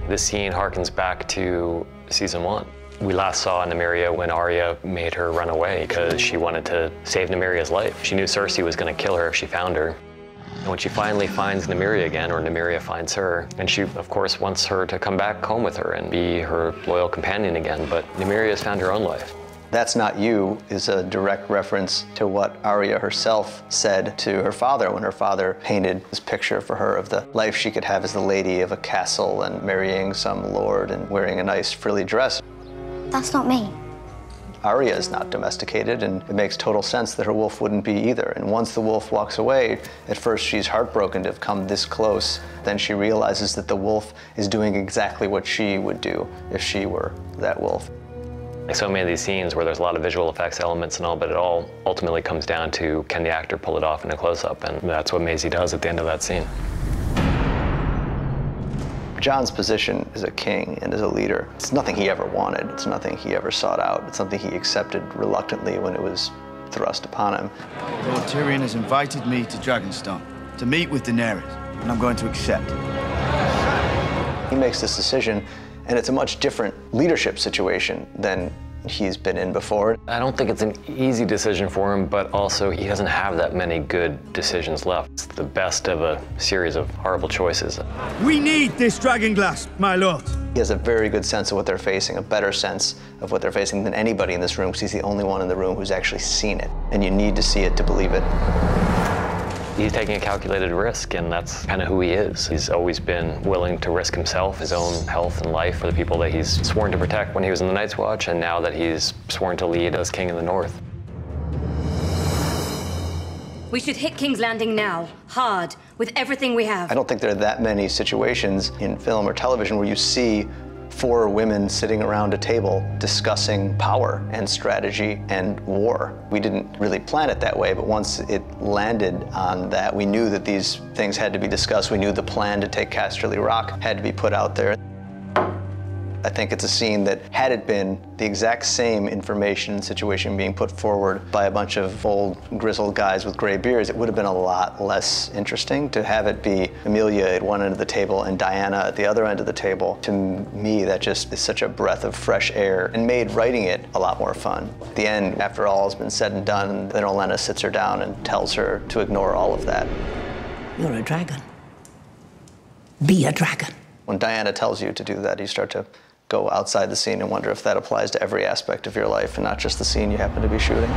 This scene harkens back to season 1. We last saw Nymeria when Arya made her run away because she wanted to save Nymeria's life. She knew Cersei was going to kill her if she found her. And when she finally finds Nymeria again, or Nymeria finds her, and she, of course, wants her to come back home with her and be her loyal companion again, but Nymeria has found her own life. "That's not you" is a direct reference to what Arya herself said to her father when her father painted this picture for her of the life she could have as the lady of a castle and marrying some lord and wearing a nice frilly dress. That's not me. Arya is not domesticated, and it makes total sense that her wolf wouldn't be either. And once the wolf walks away, at first she's heartbroken to have come this close. Then she realizes that the wolf is doing exactly what she would do if she were that wolf. Like so many of these scenes where there's a lot of visual effects elements and all, but it all ultimately comes down to, can the actor pull it off in a close-up? And that's what Maisie does at the end of that scene. Jon's position as a king and as a leader, it's nothing he ever wanted. It's nothing he ever sought out. It's something he accepted reluctantly when it was thrust upon him. Lord Tyrion has invited me to Dragonstone to meet with Daenerys, and I'm going to accept. He makes this decision, and it's a much different leadership situation than he's been in before. I don't think it's an easy decision for him, but also he doesn't have that many good decisions left. It's the best of a series of horrible choices. We need this dragonglass, my lord. He has a very good sense of what they're facing, a better sense of what they're facing than anybody in this room, because he's the only one in the room who's actually seen it. And you need to see it to believe it. He's taking a calculated risk, and that's kind of who he is. He's always been willing to risk himself, his own health and life for the people that he's sworn to protect when he was in the Night's Watch, and now that he's sworn to lead as King of the North. We should hit King's Landing now, hard, with everything we have. I don't think there are that many situations in film or television where you see 4 women sitting around a table discussing power and strategy and war. We didn't really plan it that way, but once it landed on that, we knew that these things had to be discussed. We knew the plan to take Casterly Rock had to be put out there. I think it's a scene that, had it been the exact same information and situation being put forward by a bunch of old, grizzled guys with gray beards, it would have been a lot less interesting. To have it be Emilia at one end of the table and Diana at the other end of the table, to me, that just is such a breath of fresh air and made writing it a lot more fun. At the end, after all has been said and done, then Olenna sits her down and tells her to ignore all of that. You're a dragon. Be a dragon. When Diana tells you to do that, you start to go outside the scene and wonder if that applies to every aspect of your life and not just the scene you happen to be shooting.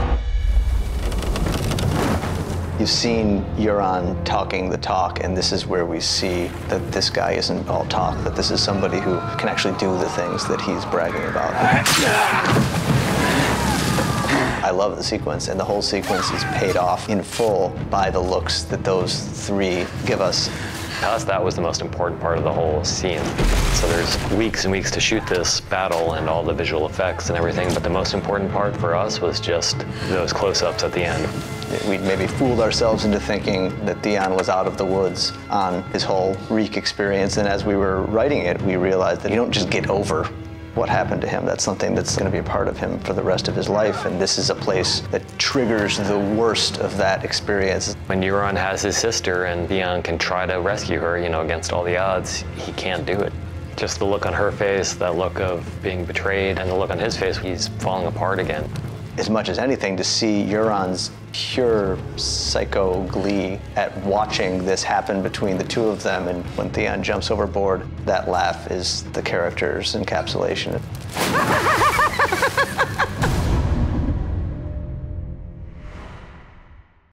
You've seen Euron talking the talk, and this is where we see that this guy isn't all talk, that this is somebody who can actually do the things that he's bragging about. I love the sequence, and the whole sequence is paid off in full by the looks that those 3 give us. To us, that was the most important part of the whole scene. So there's weeks and weeks to shoot this battle and all the visual effects and everything, but the most important part for us was just those close-ups at the end. We'd maybe fooled ourselves into thinking that Theon was out of the woods on his whole Reek experience, and as we were writing it, we realized that you don't just get over what happened to him. That's something that's going to be a part of him for the rest of his life, and this is a place that triggers the worst of that experience. When Euron has his sister and Theon can try to rescue her, you know, against all the odds, he can't do it. Just the look on her face, that look of being betrayed, and the look on his face, he's falling apart again. As much as anything, to see Euron's pure psycho glee at watching this happen between the 2 of them, and when Theon jumps overboard, that laugh is the character's encapsulation.